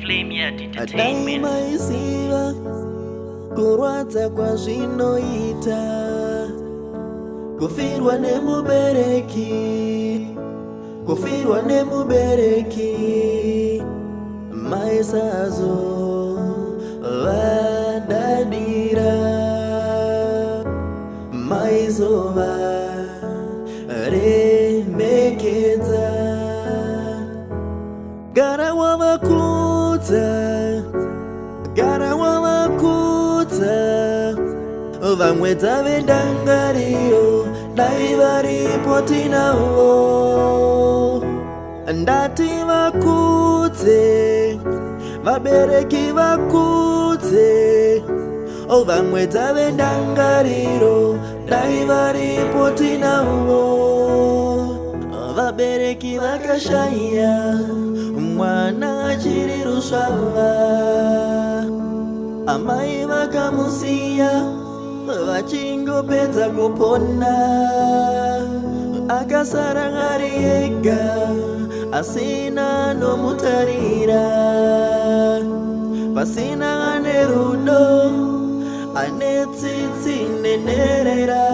Flameyard Entertainment. Maisiva kurwadza kwazvinoita kufirwa nemubereki maisazo vadadira maizova remekedza gara wavakudza vamwe dzavendangariro dai varipo tinavo ndati vakudze vabereki vakudze vamwe dzavendangariro dai varipo tinavo vabereki vakashaya mwana achiri rusvava amai vakamusiya vachingopedza kupona akasara ari ega asina anomutarira pasina ane rudo ane tsitsi nenherera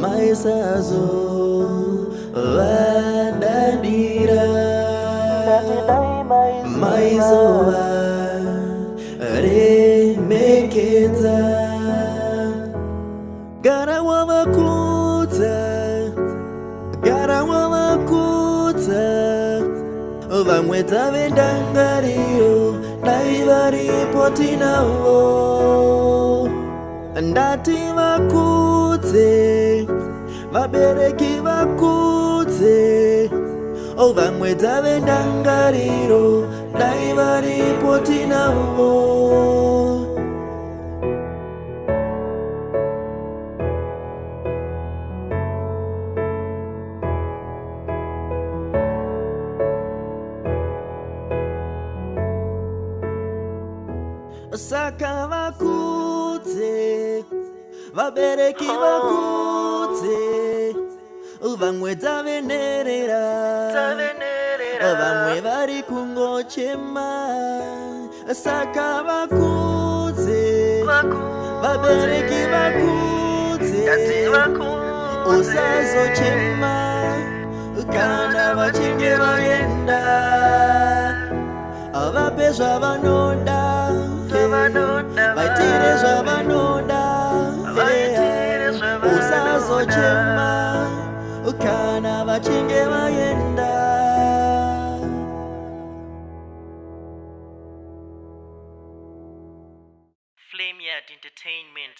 maisazo vadadira maizova remekedza gara wavakudza vamwe dzavendangariro dai varipo tinavo ndati vakudze vabereki vakudze vamwe dzavendangariro dai varipo tinavo. Saka vakudze vabereki vakudze vamwe dzavenerera vamwe vari kungochema saka vakudze vabereki vakudze usazochema kana vachinge vaenda vape zvavanoda vaitire zvavanoda usazochema kana vachinge vaenda. Flameyard Entertainment.